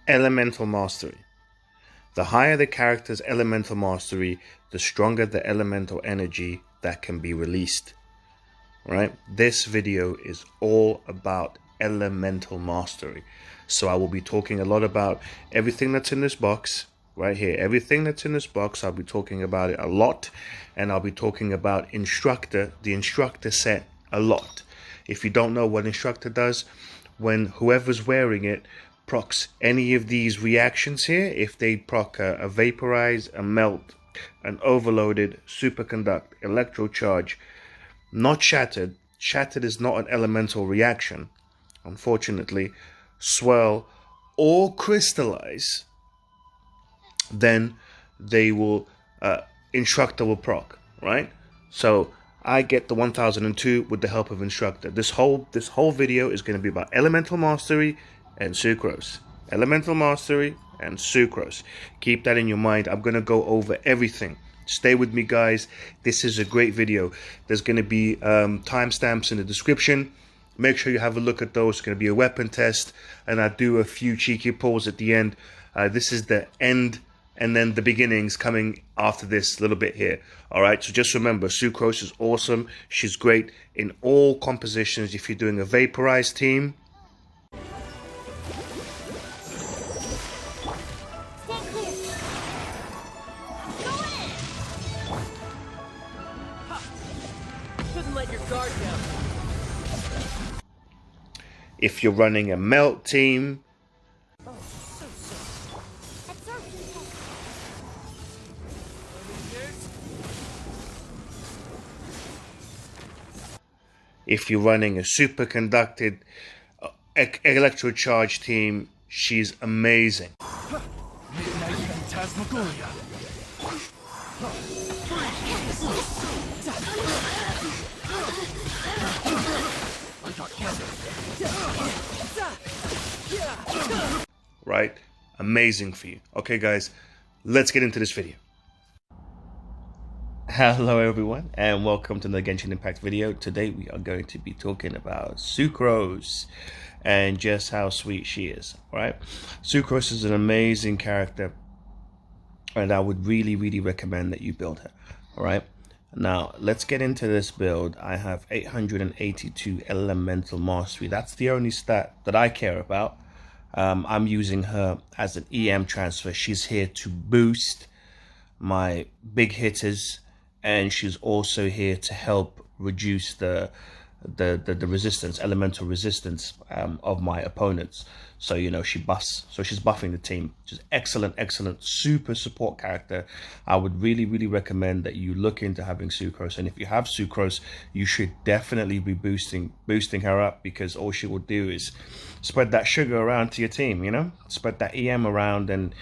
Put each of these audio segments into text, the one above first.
Elemental Mastery. The higher the character's elemental mastery, the stronger the elemental energy that can be released. Right? This video is all about elemental mastery. So I will be talking a lot about everything that's in this box right here. Everything that's in this box, I'll be talking about it a lot. And I'll be talking about Instructor, the Instructor set, a lot. If you don't know what Instructor does, when whoever's wearing it procs any of these reactions here, if they proc a Vaporize, a Melt, an Overloaded, Superconduct, ElectroCharge, not Shattered. Shattered is not an elemental reaction, unfortunately. Swirl or Crystallize, then they will, Instructor will proc, right? So I get the 1002 with the help of Instructor. This whole video is going to be about Elemental Mastery and Sucrose. Elemental Mastery and Sucrose. Keep that in your mind. I'm going to go over everything. Stay with me, guys. This is a great video. There's going to be timestamps in the description. Make sure you have a look at those. It's going to be a weapon test, and I do a few cheeky pulls at the end. This is the end, and then the beginnings coming after this little bit here. All right, so just remember, Sucrose is awesome. She's great in all compositions. If you're doing a Vaporize team, if you're running a Melt team, if you're running a superconducted ElectroCharged team, she's amazing. Right? Amazing for you. Okay, guys, let's get into this video. Hello everyone, and welcome to the Genshin Impact video. Today we are going to be talking about Sucrose and just how sweet she is. Right? Sucrose is an amazing character, and I would really recommend that you build her. All right, now let's get into this build. I have 882 elemental mastery. That's the only stat that I care about. I'm using her as an EM transfer. She's here to boost my big hitters, and she's also here to help reduce the resistance, elemental resistance of my opponents. So, you know, she buffs, so she's buffing the team. She's excellent super support character. I would really recommend that you look into having Sucrose, and if you have Sucrose, you should definitely be boosting her up, because all she will do is spread that sugar around to your team, you know, spread that EM around and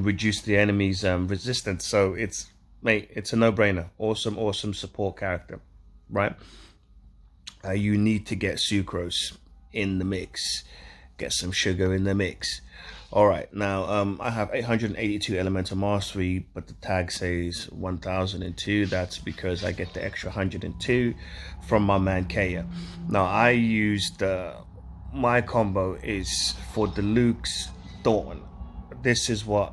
reduce the enemy's resistance. So it's, mate, it's a no-brainer. Awesome support character, right? You need to get Sucrose in the mix. Get some sugar in the mix. All right, now I have 882 elemental mastery, but the tag says 1002. That's because I get the extra 102 from my man Kaya. Now I used my combo is for Diluc's Dawn. This is what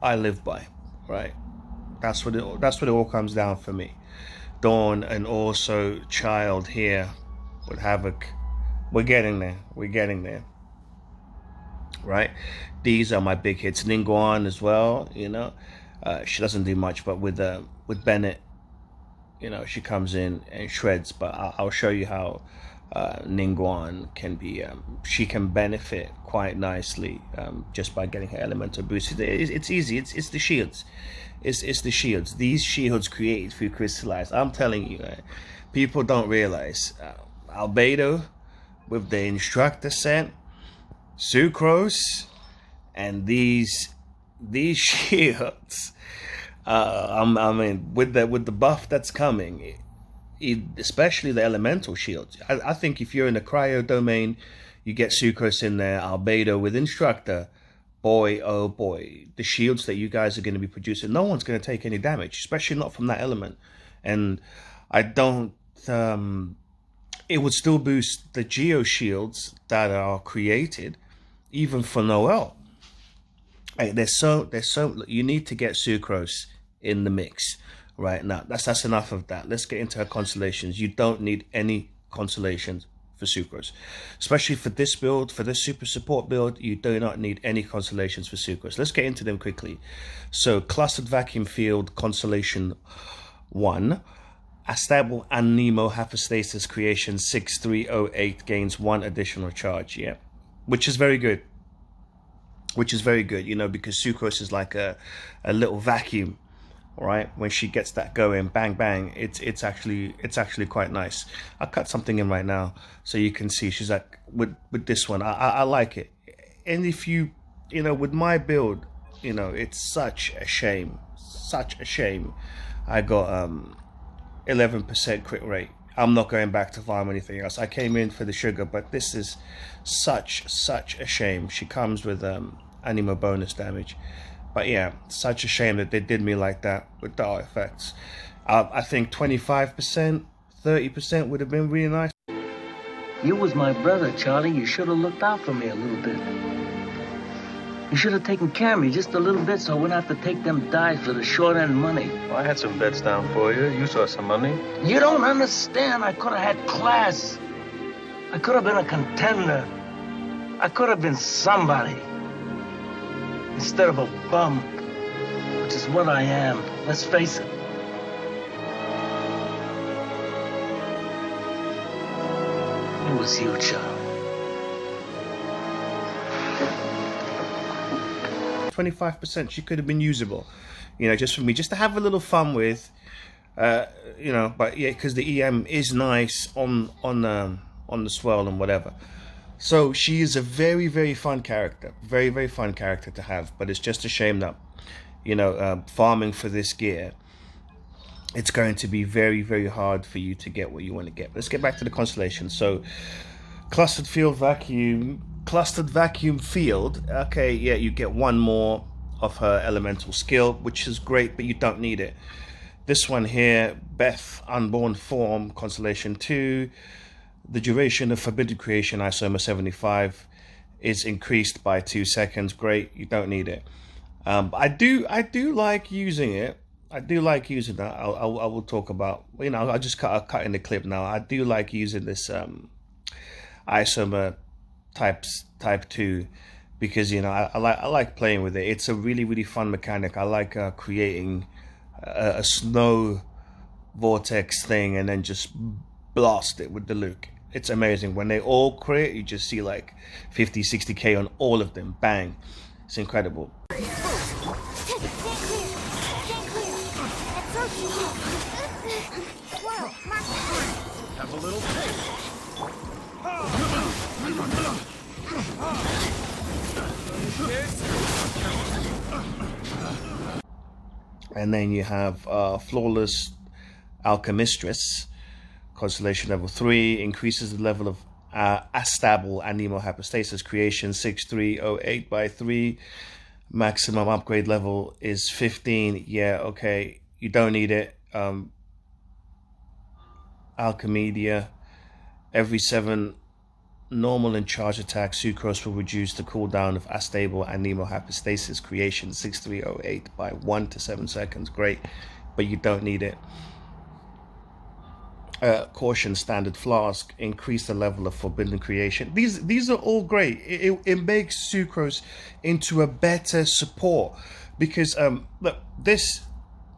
I live by, right? That's what it all comes down for me. Dawn, and also Childe here with Havoc. We're getting there, right? These are my big hits. Ningguang as well, you know. She doesn't do much, but with Bennett, you know, she comes in and shreds. But I'll show you how Ningguang can be, she can benefit quite nicely just by getting her elemental boost. It's easy. It's the shields. It's the shields. These shields created through Crystallize. I'm telling you, people don't realize Albedo with the Instructor set, Sucrose, and these shields. I mean, with the buff that's coming, especially the elemental shields. I think if you're in the cryo domain, you get Sucrose in there, Albedo with Instructor. Boy, oh boy, the shields that you guys are going to be producing, no one's going to take any damage, especially not from that element. And I don't, it would still boost the geo shields that are created, even for Noel, Hey, there's so you need to get Sucrose in the mix right now. That's enough of that. Let's get into her constellations. You don't need any constellations for Sucrose, especially for this build, for this super support build. You do not need any constellations for Sucrose. Let's get into them quickly. So clustered vacuum field constellation 1, a stable Anemo hypostasis creation 6308 gains 1 additional charge. Yeah, which is very good. Which is very good, you know, because Sucrose is like a little vacuum, right? When she gets that going, bang bang, it's actually quite nice. I'll cut something in right now so you can see. She's like with this one, I like it. And if you know, with my build, you know, it's such a shame I got 11% crit rate. I'm not going back to farm anything else. I came in for the sugar, but this is such a shame. She comes with Anemo bonus damage, but yeah, such a shame that they did me like that with the effects. I think 25%, 30% would have been really nice. You was my brother, Charlie. You should have looked out for me a little bit. You should have taken care of me just a little bit so I wouldn't have to take them dives for the short end money. Well, I had some bets down for you. You saw some money. You don't understand. I could have had class. I could have been a contender. I could have been somebody. Instead of a bum, which is what I am. Let's face it. It was you, Charlie. 25%, she could have been usable, you know, just for me, just to have a little fun with, you know. But yeah, because the EM is nice on the swirl and whatever. So she is a very fun character, very fun character to have. But it's just a shame that, you know, farming for this gear, it's going to be very hard for you to get what you want to get. Let's get back to the constellation. So clustered vacuum field. Okay, yeah, you get 1 more of her elemental skill, which is great, but you don't need it. This one here, Beth Unborn Form Constellation 2, the duration of forbidden creation isoma 75 is increased by 2 seconds. Great, you don't need it. I do like using it. I do like using that. I will talk about, you know, I'll cut in the clip now. I do like using this isoma type 2 because, you know, I like playing with it. It's a really fun mechanic. I like creating a snow vortex thing and then just blast it with Diluc. It's amazing. When they all crit, you just see like 50-60k on all of them. Bang. It's incredible. Have a little taste. And then you have Flawless Alchemistress, Constellation level 3, increases the level of Astable Anemo Hypostasis creation 6308 by 3. Maximum upgrade level is 15. Yeah, okay, you don't need it. Alchemedia, every 7 normal and charge attacks, Sucrose will reduce the cooldown of Astable Anemo Hypostasis creation 6308 by 1 to 7 seconds. Great, but you don't need it. Caution Standard Flask, increase the level of forbidden creation. These are all great. It makes Sucrose into a better support because look, this.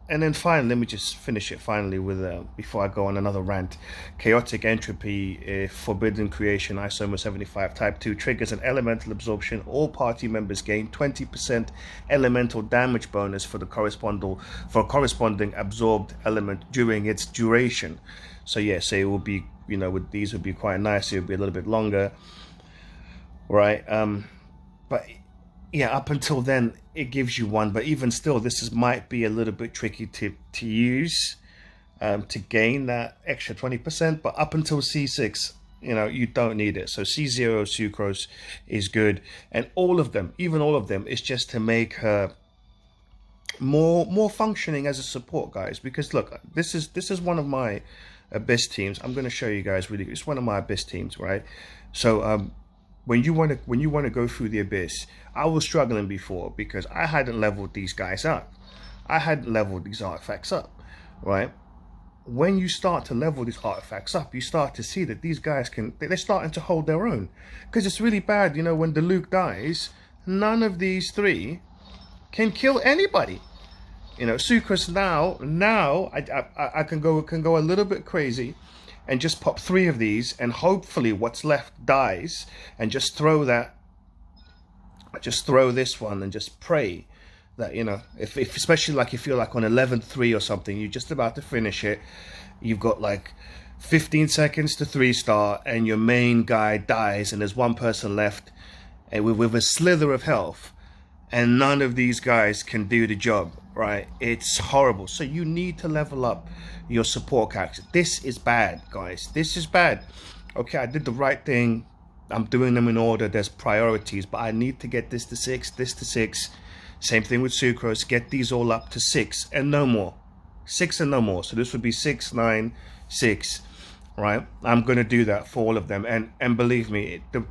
And then finally, let me just finish it finally with, before I go on another rant, Chaotic Entropy, Forbidden Creation, Isoma 75, Type 2, triggers an elemental absorption. All party members gain 20% elemental damage bonus for the corresponding absorbed element during its duration. So yeah, so it will be, you know, with these would be quite nice. It would be a little bit longer, right? But yeah, up until then it gives you 1, but even still this might be a little bit tricky to use to gain that extra 20%. But up until C6, you know, you don't need it. So C0 Sucrose is good, and all of them, even all of them, is just to make her more functioning as a support, guys. Because look, this is one of my abyss teams. I'm going to show you guys really. It's one of my abyss teams, right? So when you want to go through the abyss, I was struggling before because I hadn't leveled these guys up. I hadn't leveled these artifacts up, right? When you start to level these artifacts up, you start to see that these guys they're starting to hold their own. Because it's really bad, you know, when Diluc dies, none of these three can kill anybody. You know, Sucrose now I can go a little bit crazy and just pop 3 of these, and hopefully what's left dies, and just throw this one and just pray that, you know, if especially like if you're like on 11-3 or something, you're just about to finish it, you've got like 15 seconds to 3-star, and your main guy dies, and there's one person left, and with a slither of health, and none of these guys can do the job, right? It's horrible. So you need to level up your support character. This is bad, guys. This is bad. Okay, I did the right thing. I'm doing them in order. There's priorities, but I need to get this to 6, this to 6. Same thing with Sucrose. Get these all up to 6 and no more. 6 and no more. So this would be 6, 9, 6, right? I'm going to do that for all of them. And believe me, the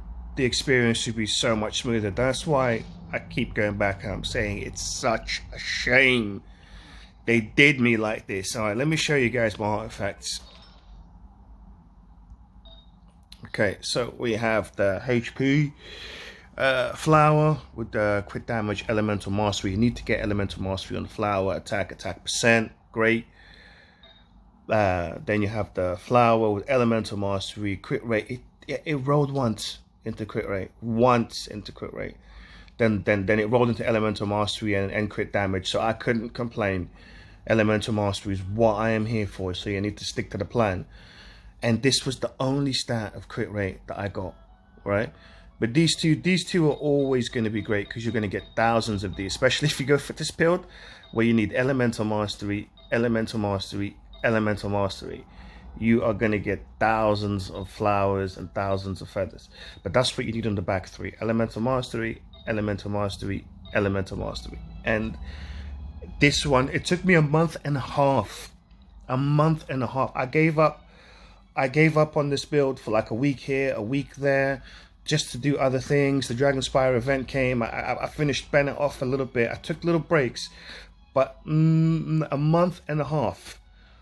experience should be so much smoother. That's why I keep going back and I'm saying it's such a shame they did me like this. All right, let me show you guys my artifacts. Okay, so we have the HP flower with the crit damage, elemental mastery. You need to get elemental mastery on the flower. Attack percent, great. Then you have the flower with elemental mastery, crit rate. It rolled once into crit rate, Then it rolled into elemental mastery and crit damage. So I couldn't complain. Elemental mastery is what I am here for. So you need to stick to the plan. And this was the only stat of crit rate that I got, right? But these two are always going to be great because you're going to get thousands of these, especially if you go for this build where you need elemental mastery, elemental mastery, elemental mastery. You are going to get thousands of flowers and thousands of feathers. But that's what you need on the back 3: elemental mastery, elemental mastery, elemental mastery. And this one, it took me a month and a half. I gave up on this build for like a week here, a week there, just to do other things. The Dragonspire event came. I finished Bennett off a little bit. I took little breaks, but a month and a half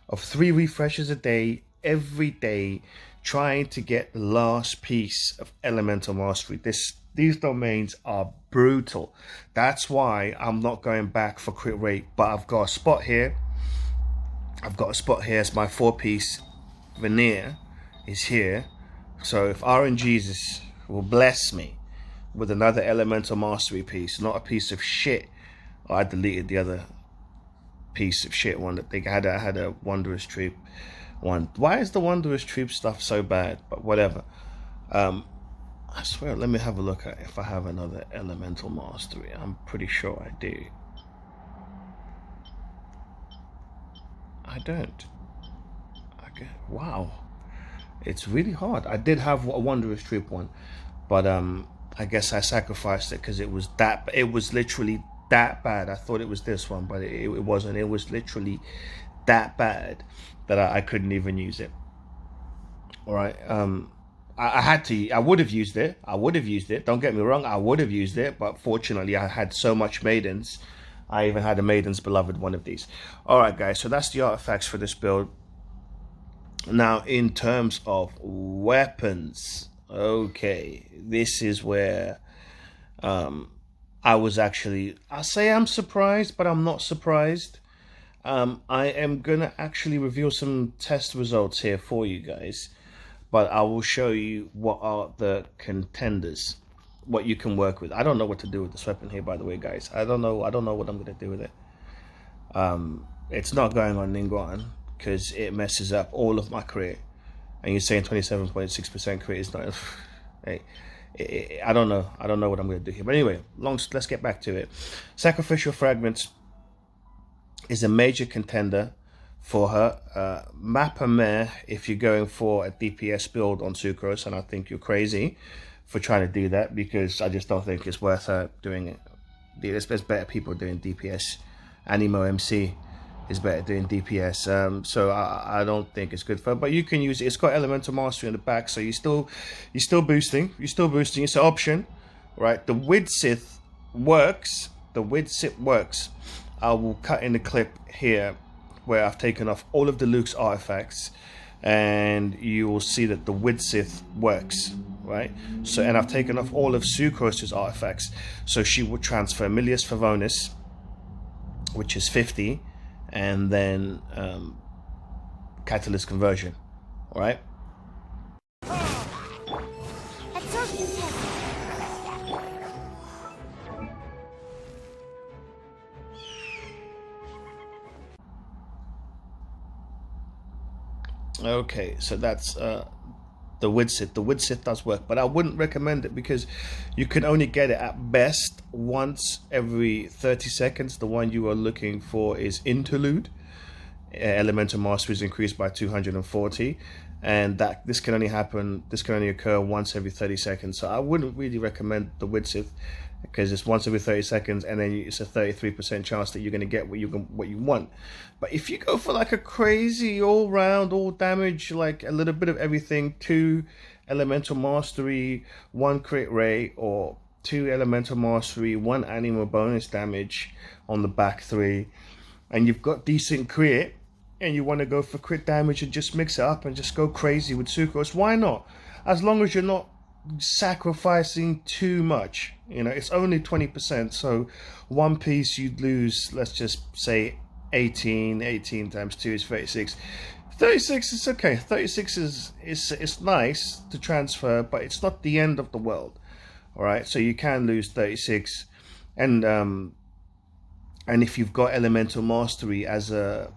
of 3 refreshes a day, every day, trying to get the last piece of elemental mastery. These domains are brutal. That's why I'm not going back for crit rate, but I've got a spot here. It's my 4-piece Venerer is here. So if RNGesus will bless me with another elemental mastery piece, not a piece of shit. Oh, I deleted the other piece of shit one that they had. I had a Wondrous Troop one. Why is the Wondrous Troop stuff so bad? But whatever. I swear, let me have a look at if I have another elemental mastery. I'm pretty sure I do. I don't. Okay. Wow. It's really hard. I did have a Wondrous Troop one, but I guess I sacrificed it because it was literally that bad. I thought it was this one, but it wasn't. It was literally that bad that I couldn't even use it. All right. I had to. I would have used it. Don't get me wrong. I would have used it, but fortunately, I had so much maidens. I even had a Maiden's Beloved one of these. All right, guys. So that's the artifacts for this build. Now, in terms of weapons, okay, this is where I was actually. I say I'm surprised, but I'm not surprised. I am gonna actually reveal some test results here for you guys. But I will show you what are the contenders, what you can work with. I don't know what to do with this weapon here, by the way, guys. I don't know what I'm going to do with it. It's not going on Ningguang because it messes up all of my crit. And you're saying 27.6% crit is not... Hey, I don't know. I don't know what I'm going to do here. But anyway, let's get back to it. Sacrificial Fragments is a major contender for her. Mappa Meh, if you're going for a DPS build on Sucrose, and I think you're crazy for trying to do that because I just don't think it's worth her doing it. There's better people doing DPS, Animo MC, is better doing DPS. So I don't think it's good for. But you can use it. It's got Elemental Mastery in the back, so you're still boosting. It's an option, right? The Viridescent works. The Viridescent works. I will cut in the clip here where I've taken off all of Diluc's artifacts, and you will see that the Viridescent works, right? So, and I've taken off all of Sucrose's artifacts, so she will transfer Milius Favonis, which is 50, and then Catalyst Conversion, all right? Okay, so that's the Viridescent. The Viridescent does work, but I wouldn't recommend it because you can only get it at best once every 30 seconds. The one you are looking for is Interlude. Elemental Mastery is increased by 240, and this can only occur once every 30 seconds. So I wouldn't really recommend the Viridescent because it's once every 30 seconds, and then it's a 33% chance that you're going to get what you want. But if you go for like a crazy all-round, all damage, like a little bit of everything, 2 Elemental Mastery, 1 crit rate, or 2 Elemental Mastery, 1 animal bonus damage on the back 3, and you've got decent crit, and you want to go for crit damage and just mix it up and just go crazy with Sucrose, why not? As long as you're not sacrificing too much. You know, it's only 20%, so one piece you'd lose, let's just say 18 times 2 is 36. 36 is okay. 36 is nice to transfer, but it's not the end of the world. All right, so you can lose 36, and if you've got Elemental Mastery as a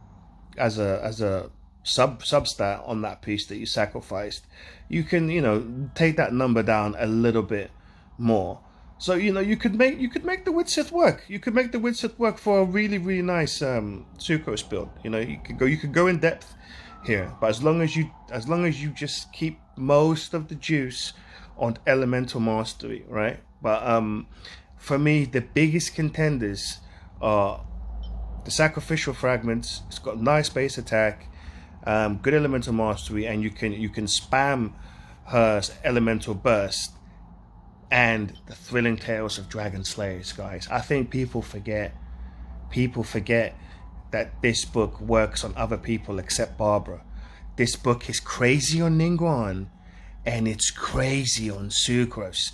substat on that piece that you sacrificed, you can, you know, take that number down a little bit more. So, you know, you could make the Viridescent work. You could make the Viridescent work for a really, really nice Sucrose build. You know, you could go in depth here, but as long as you just keep most of the juice on Elemental Mastery, right? But for me, the biggest contenders are the Sacrificial Fragments. It's got nice base attack, good Elemental Mastery, and you can spam her Elemental Burst, and the Thrilling Tales of Dragon Slayers, guys. I think people forget that this book works on other people except Barbara. This book is crazy on Ningguang, and it's crazy on Sucrose.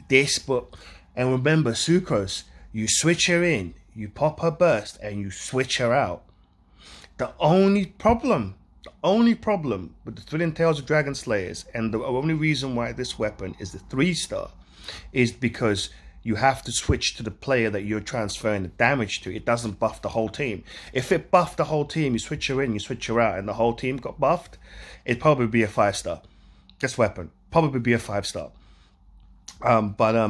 This book, and remember, Sucrose, you switch her in, you pop her burst, and you switch her out. The only problem with the Thrilling Tales of Dragon Slayers, and the only reason why this weapon is the 3-star, is because you have to switch to the player that you're transferring the damage to. It doesn't buff the whole team. If it buffed the whole team, you switch her in, you switch her out, and the whole team got buffed, it'd probably be a 5-star. This weapon probably be a 5-star. But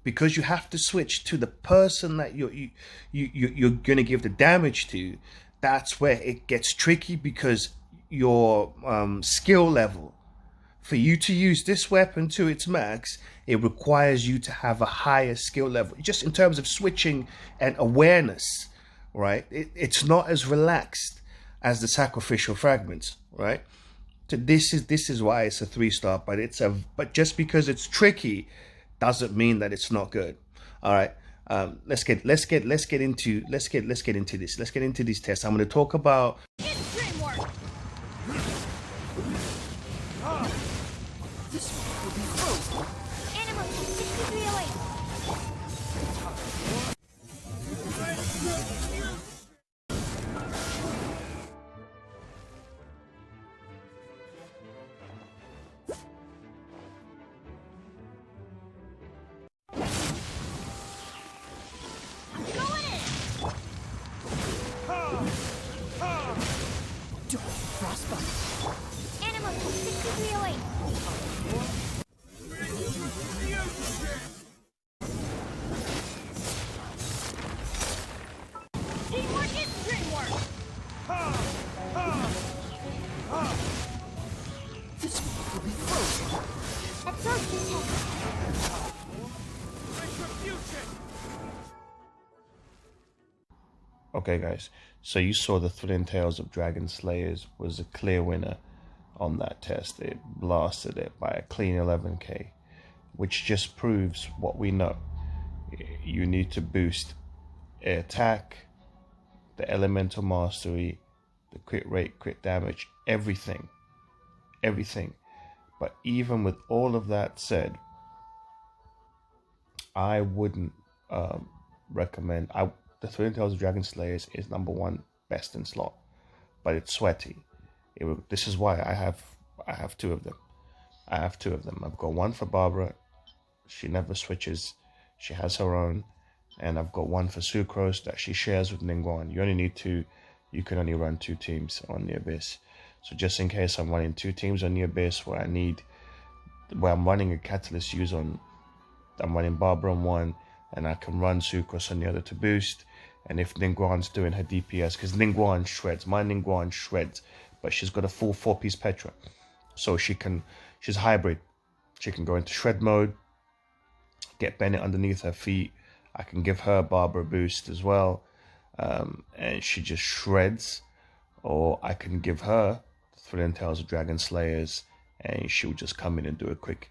because you have to switch to the person that you're gonna give the damage to, that's where it gets tricky, because your skill level, for you to use this weapon to its max, it requires you to have a higher skill level, just in terms of switching and awareness, right? It's not as relaxed as the Sacrificial Fragments, right? So this is why it's a 3-star, but just because it's tricky doesn't mean that it's not good. All right, let's get into this. Let's get into these tests. I'm going to talk about. Okay, guys. So you saw the Thrilling Tales of Dragon Slayers was a clear winner on that test. It blasted it by a clean 11k, which just proves what we know. You need to boost attack, the elemental mastery, the crit rate, crit damage, everything. But even with all of that said, I wouldn't recommend. The Thrilling Tales of Dragon Slayers is #1 best in slot, but it's sweaty. This is why I have two of them. I've got one for Barbara. She never switches. She has her own. And I've got one for Sucrose that she shares with Ningguang. You only need two. You can only run 2 teams on the Abyss. So just in case I'm running 2 teams on the Abyss where I'm running a Catalyst use on, I'm running Barbara on one, and I can run Sucrose on the other to boost. And if Ningguang's doing her DPS, because Ningguang shreds, my Ningguang shreds, but she's got a full 4-piece Petra. So she's hybrid. She can go into shred mode, get Bennett underneath her feet. I can give her Barbara boost as well, and she just shreds. Or I can give her Thrilling Tales of Dragon Slayers, and she'll just come in and do a quick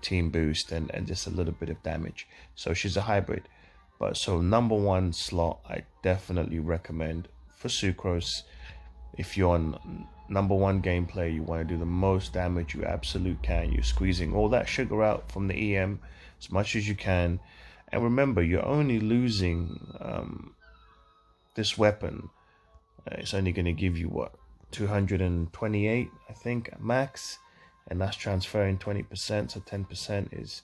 team boost and just a little bit of damage. So she's a hybrid. But so #1 slot, I definitely recommend for Sucrose. If you're on #1 gameplay, you want to do the most damage you absolutely can. You're squeezing all that sugar out from the EM as much as you can. And remember, you're only losing this weapon. It's only going to give you, what, 228, I think, max. And that's transferring 20%. So 10% is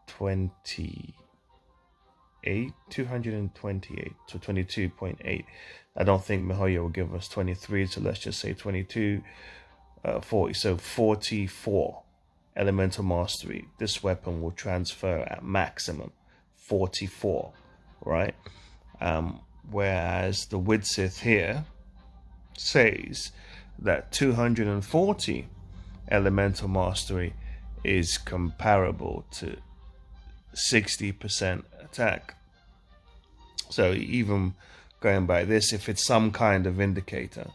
28, 228, so 22.8. I don't think miHoYo will give us 23, so let's just say 22, 40. So 44 elemental mastery. This weapon will transfer at maximum 44, right? Whereas the Widsith here says that 240 elemental mastery is comparable to 60% attack. So even going by this, if it's some kind of indicator,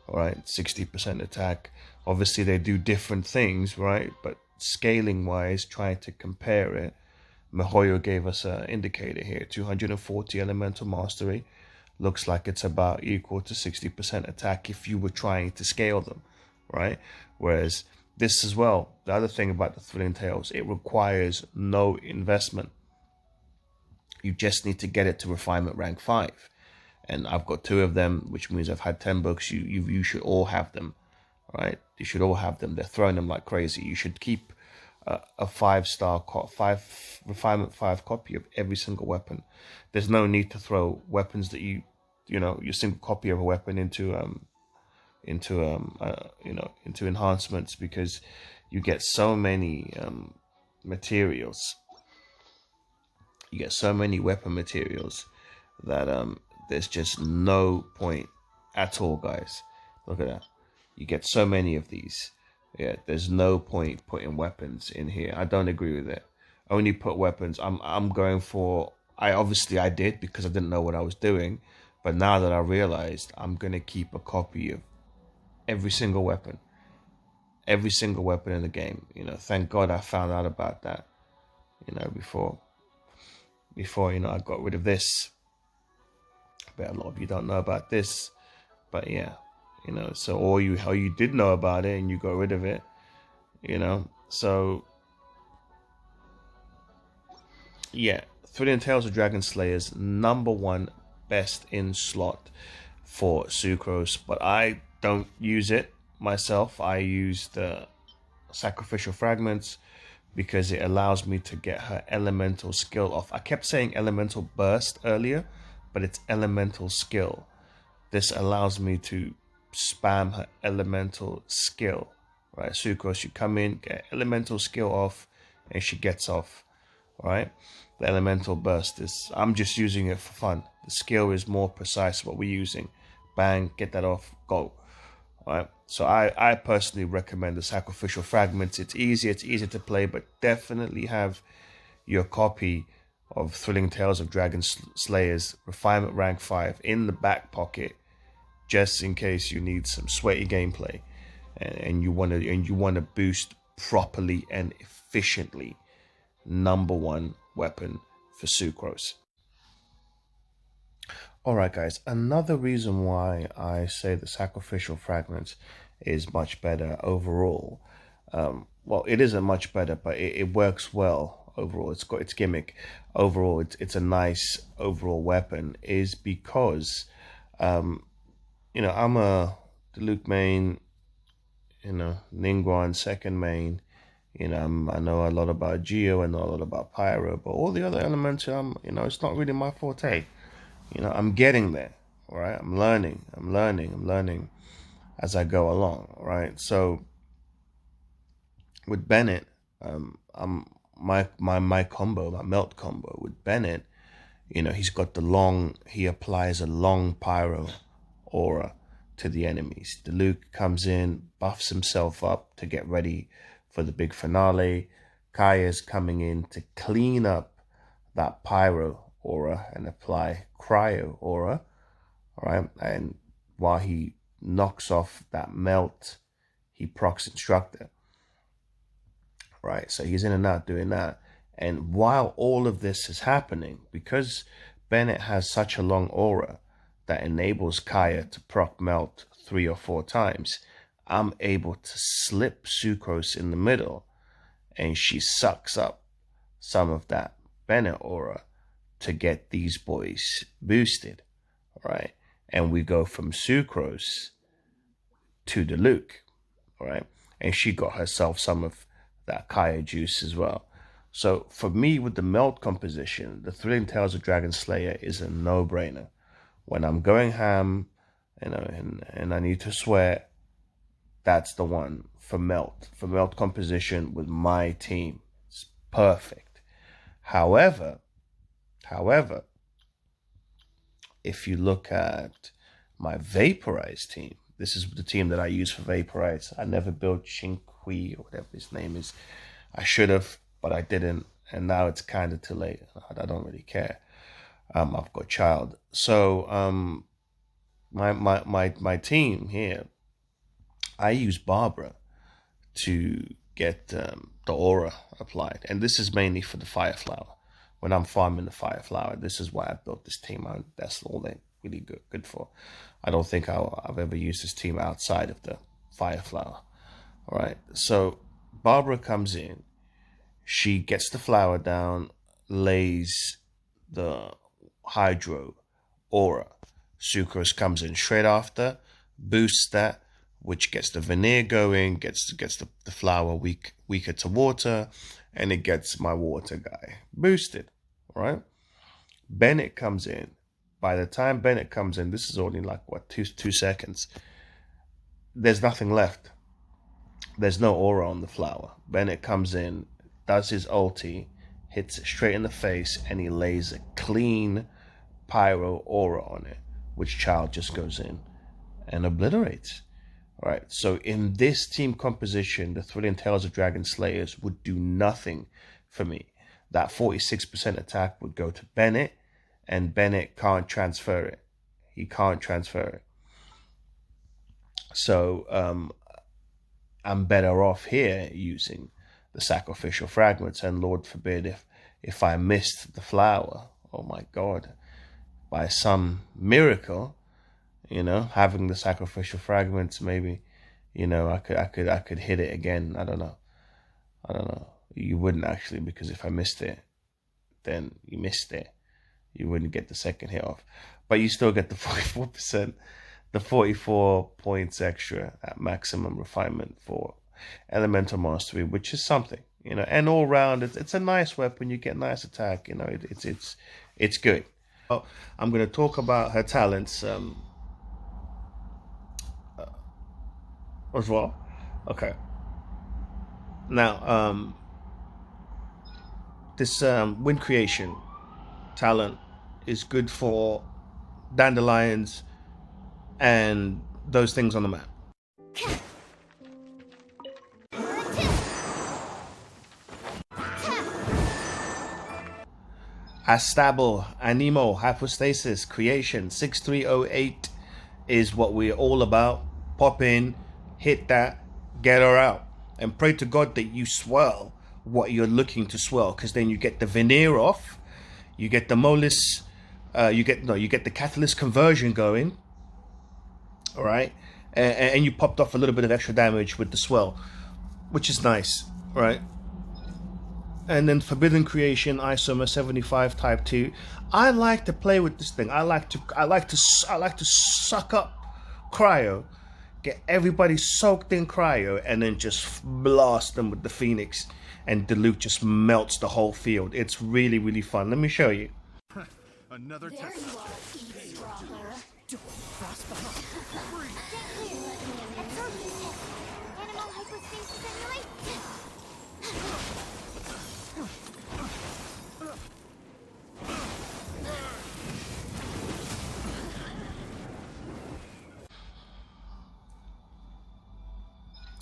all right, 60% attack, obviously they do different things, right? But scaling wise, trying to compare it, miHoYo gave us an indicator here, 240 elemental mastery. Looks like it's about equal to 60% attack if you were trying to scale them, right? Whereas this as well, the other thing about the Thrilling Tales, it requires no investment. You just need to get it to refinement rank 5. And I've got 2 of them, which means I've had 10 books. You should all have them, right? You should all have them. They're throwing them like crazy. You should keep a 5-star, 5 refinement 5 copy of every single weapon. There's no need to throw weapons that your single copy of a weapon into enhancements, because you get so many materials. You get so many weapon materials that there's just no point at all, guys. Look at that. You get so many of these. Yeah, there's no point putting weapons in here. I don't agree with it. Only put weapons. I'm going for. I did because I didn't know what I was doing, but now that I realized, I'm gonna keep a copy of every single weapon in the game. Thank God I found out about that. Before I got rid of this. But a lot of you don't know about this. But yeah, so or you did know about it and you got rid of it. So yeah, Thrilling Tales of Dragon Slayers, #1 best in slot for Sucrose, but I don't use it myself. I use the Sacrificial Fragments because it allows me to get her elemental skill off. I kept saying elemental burst earlier, but it's elemental skill. This allows me to spam her elemental skill, right? Sucrose, you come in, get elemental skill off, and she gets off, right? The elemental burst is, I'm just using it for fun. The skill is more precise, what we're using. Bang, get that off, go. All right. So I personally recommend the Sacrificial Fragments. It's easy to play, but definitely have your copy of Thrilling Tales of Dragon Slayers Refinement Rank 5 in the back pocket, just in case you need some sweaty gameplay and you want to boost properly and efficiently. #1 weapon for Sucrose. Alright guys, another reason why I say the Sacrificial Fragments is much better overall. Well, it isn't much better, but it works well overall. It's got its gimmick. Overall, it's a nice overall weapon, is because, you know, I'm a Diluc main, you know, Ningguang second main. You know, I know a lot about Geo, I know a lot about Pyro, but all the other elements, you know, it's not really my forte. You know, I'm getting there, all right? I'm learning as I go along, all right? So with Bennett, my combo, my melt combo with Bennett, you know, he applies a long pyro aura to the enemies. Diluc comes in, buffs himself up to get ready for the big finale. Kaya's coming in to clean up that pyro aura and apply cryo aura, all right? And while he knocks off that melt, he procs Instructor, right? So he's in and out doing that. And while all of this is happening, because Bennett has such a long aura that enables Kaya to proc melt 3 or 4 times, I'm able to slip Sucrose in the middle, and she sucks up some of that Bennett aura to get these boys boosted, right? And we go from Sucrose to Diluc, right? And she got herself some of that Kaya juice as well. So for me, with the melt composition, the Thrilling Tales of Dragon Slayer is a no-brainer. When I'm going ham, you know, and I need to sweat, that's the one for melt composition with my team. It's perfect. However, if you look at my Vaporise team, this is the team that I use for Vaporise. I never built Shinqui or whatever his name is. I should have, but I didn't, and now it's kind of too late. I don't really care. I've got Childe. So my team here, I use Barbara to get the aura applied, and this is mainly for the Fire Flower. When I'm farming the Fire Flower, this is why I built this team. That's all they're really good for. I don't think I've ever used this team outside of the Fire Flower. All right, so Barbara comes in, she gets the flower down, lays the Hydro aura. Sucrose comes in straight after, boosts that, which gets the Venerer going, gets the flower weaker to water, and it gets my water guy boosted, right? Bennett comes in. By the time Bennett comes in, this is only like, what, two seconds. There's nothing left. There's no aura on the flower. Bennett comes in, does his ulti, hits it straight in the face, and he lays a clean pyro aura on it, which Childe just goes in and obliterates. All right, so in this team composition, the Thrilling Tales of Dragon Slayers would do nothing for me. That 46% attack would go to Bennett, and Bennett can't transfer it. He can't transfer it. So I'm better off here using the Sacrificial Fragments, and Lord forbid if I missed the flower, oh my God, by some miracle, you know, having the Sacrificial Fragments, maybe, you know, I could hit it again. I don't know. You wouldn't actually, because if I missed it, then you missed it. You wouldn't get the second hit off, but you still get the 44%, the 44 points extra at maximum refinement for elemental mastery, which is something, you know. And all round, it's a nice weapon. You get nice attack, you know. It's good. Well, I'm going to talk about her talents as well. Okay. Now, this wind creation talent is good for dandelions and those things on the map. Astable, Anemo, Hypostasis, Creation, 6308 is what we're all about. Pop in, hit that, get her out. And pray to God that you swirl what you're looking to swirl, because then you get the Venerer off, you get the Mollis, you get the catalyst conversion going, all right, and you popped off a little bit of extra damage with the swirl, which is nice, right? And then Forbidden Creation, Isomer 75 Type 2. I like to play with this thing. I like to suck up cryo, get everybody soaked in cryo, and then just blast them with the Phoenix, and Diluc just melts the whole field. It's really, really fun. Let me show you. Another There test. you are, eavesdropper. Don't cross behind. Animal hypostasis simulation.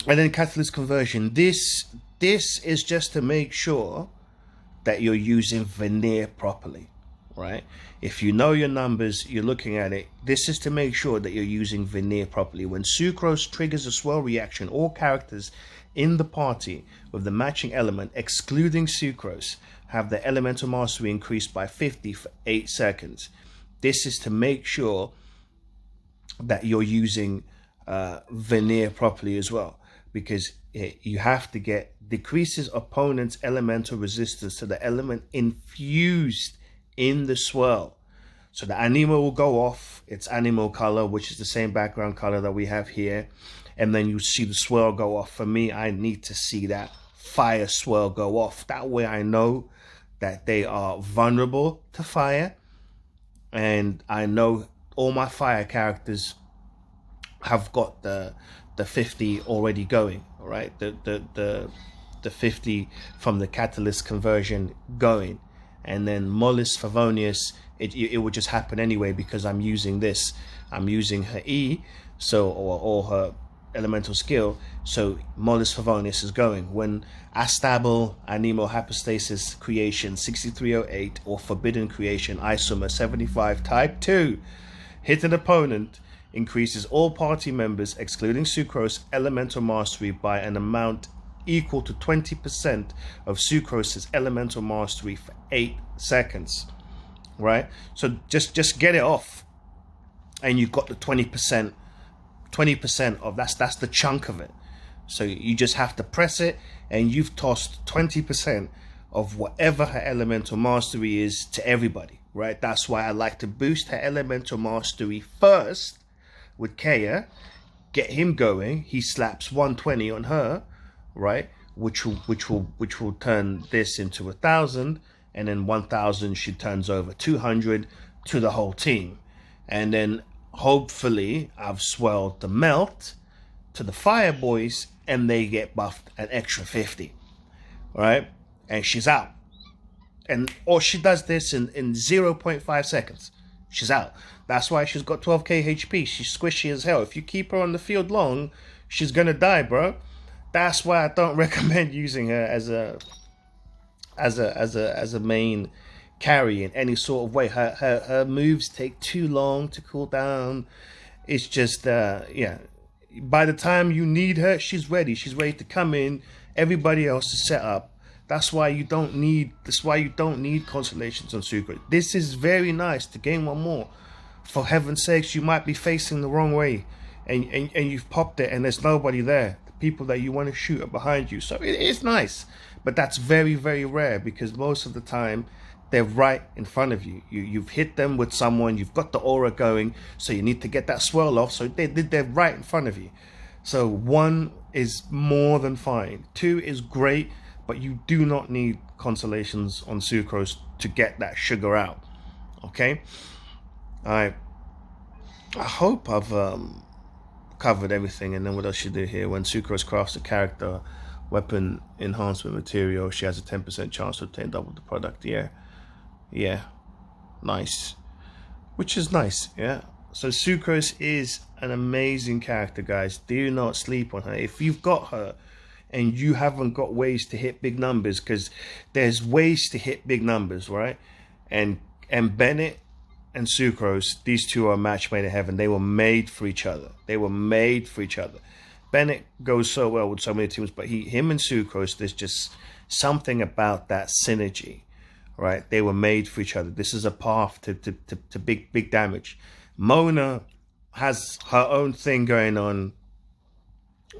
And then catalyst conversion. This is just to make sure that you're using Venerer properly, right? If you know your numbers, you're looking at it. This is to make sure that you're using Venerer properly. When Sucrose triggers a swirl reaction, all characters in the party with the matching element, excluding Sucrose, have the elemental mastery increased by 50 for 8 seconds. This is to make sure that you're using Venerer properly as well, because you have to get decreases opponent's elemental resistance to the element infused in the swirl. So the animal will go off its animal color, which is the same background color that we have here, and then you see the swirl go off. For me, I need to see that fire swirl go off. That way I know that they are vulnerable to fire, and I know all my fire characters have got the 50 already going, all right? The 50 from the catalyst conversion going, and then Mollis Favonius, it would just happen anyway because I'm using this. I'm using her E, so or her elemental skill. So Mollis Favonius is going. When Astable, Anemo, Hypostasis, Creation 6308 or Forbidden Creation, Isomer 75 Type 2 hit an opponent, increases all party members, excluding Sucrose, elemental mastery by an amount equal to 20% of Sucrose's elemental mastery for 8 seconds. Right? So just get it off, and you've got the 20% of that's the chunk of it. So you just have to press it, and you've tossed 20% of whatever her elemental mastery is to everybody. Right? That's why I like to boost her elemental mastery first with Kea, get him going. He slaps 120 on her, right? Which will turn this into 1,000, and then 1,000 she turns over 200 to the whole team, and then hopefully I've swelled the melt to the fire boys, and they get buffed an extra 50, right? And she's out, or she does this in 0.5 seconds. She's out. That's why she's got 12k HP. She's squishy as hell. If you keep her on the field long, she's gonna die, bro. That's why I don't recommend using her as a main carry in any sort of way. Her moves take too long to cool down. It's just yeah. By the time you need her, she's ready. She's ready to come in. Everybody else is set up. That's why you don't need. That's why you don't need Constellations on Sucrose. This is very nice to gain one more. For heaven's sakes, you might be facing the wrong way, and you've popped it, and there's nobody there. The people that you want to shoot are behind you. So it is nice, but that's very, very rare, because most of the time they're right in front of you. You've hit them with someone. You've got the aura going, so you need to get that swirl off. So they're right in front of you. So 1 is more than fine. 2 is great, but you do not need Constellations on Sucrose to get that sugar out. Okay. I hope I've covered everything. And then what else you do here? When Sucrose crafts a character weapon enhancement material, she has a 10% chance to obtain double the product. Yeah, nice. Which is nice. Yeah. So Sucrose is an amazing character, guys. Do not sleep on her. If you've got her and you haven't got ways to hit big numbers, because there's ways to hit big numbers, right? and Bennett and Sucrose, these two are a match made in heaven. They were made for each other. They were made for each other. Bennett goes so well with so many teams, but him and Sucrose, there's just something about that synergy, right? They were made for each other. This is a path to big damage. Mona has her own thing going on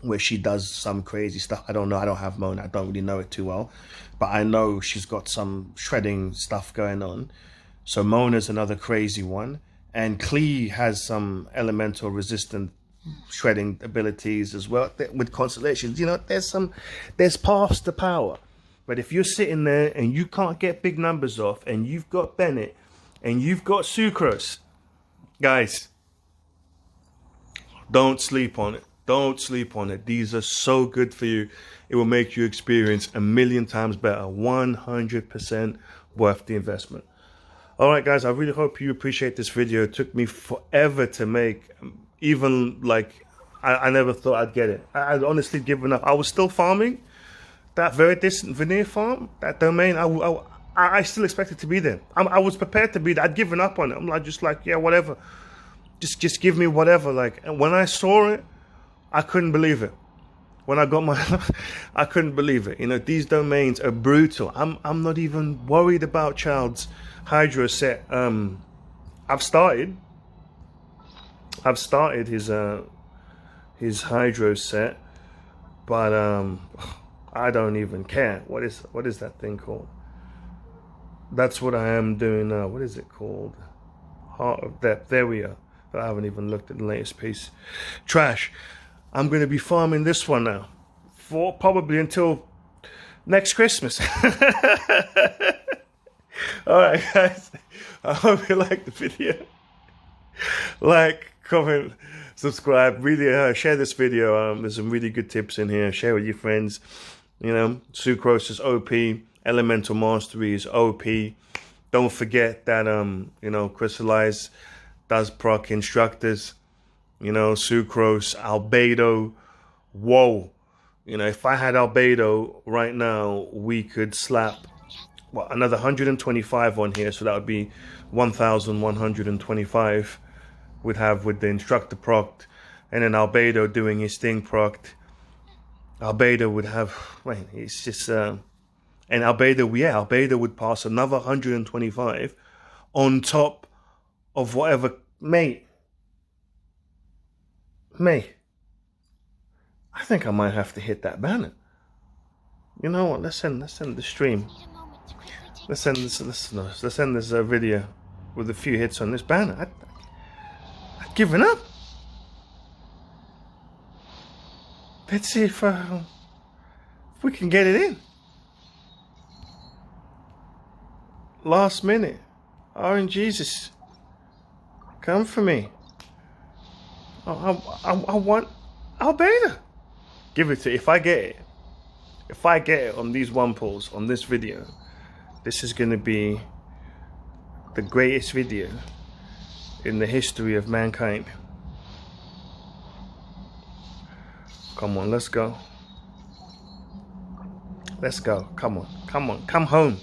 where she does some crazy stuff. I don't know. I don't have Mona. I don't really know it too well, but I know she's got some shredding stuff going on. So Mona's another crazy one, and Klee has some elemental resistant shredding abilities as well with Constellations. You know, there's paths to power, but if you're sitting there and you can't get big numbers off, and you've got Bennett and you've got Sucrose, guys, don't sleep on it. Don't sleep on it. These are so good for you. It will make you experience a million times better. 100% worth the investment. All right, guys, I really hope you appreciate this video. It took me forever to make. Even like, I never thought I'd get it. I'd honestly given up. I was still farming that Viridescent Venerer farm, that domain. I still expected to be there. I was prepared to be there. I'd given up on it. I'm like, just like, yeah, whatever. Just give me whatever. Like, and when I saw it, I couldn't believe it. When I got my, I couldn't believe it. You know, these domains are brutal. I'm not even worried about Childe's Hydro set. I've started his Hydro set, but I don't even care. What is that thing called? That's what I am doing now. What is it called? Heart of Depth. There we are. But I haven't even looked at the latest piece. Trash. I'm going to be farming this one now for probably until next Christmas. All right, guys. I hope you liked the video. Like, comment, subscribe. Really share this video. There's some really good tips in here. Share with your friends. You know, Sucrose is OP. Elemental Mastery is OP. Don't forget that you know, Crystallize does proc Instructors. You know, Sucrose, Albedo. Whoa. You know, if I had Albedo right now, we could slap another 125 on here. So that would be 1,125 we'd have with the Instructor procced. And then Albedo doing his thing procced. Albedo would have, wait, it's just, and Albedo, yeah, Albedo would pass another 125 on top of whatever, mate, I think I might have to hit that banner. You know what? Let's end the stream. Let's end this video with a few hits on this banner. I'd given up. Let's see if we can get it in. Last minute. Orange Jesus, come for me. I want Albedo. Give it to, if I get it on these one pulls on this video, this is going to be the greatest video in the history of mankind. Come on, let's go. Let's go. Come on, come on, come home.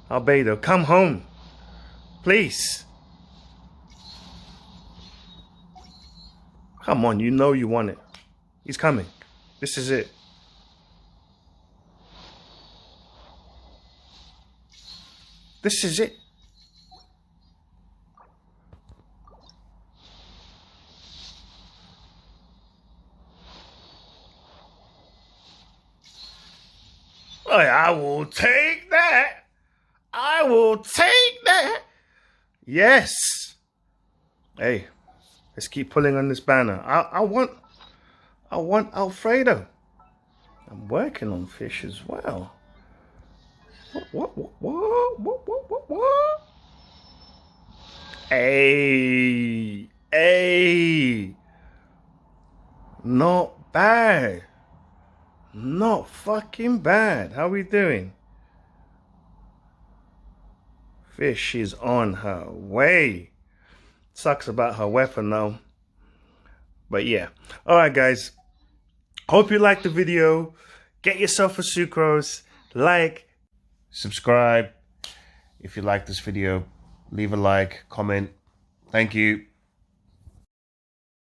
Albedo, come home. Please. Come on, you know you want it. He's coming. This is it. This is it. I will take that. I will take that. Yes. Hey, let's keep pulling on this banner. I want Alfredo. I'm working on fish as well. What? Hey. Not bad. Not fucking bad. How we doing? Fish is on her way. Sucks about her weapon though. But yeah. Alright guys. Hope you liked the video. Get yourself a Sucrose. Like. Subscribe. If you like this video, leave a like, comment. Thank you.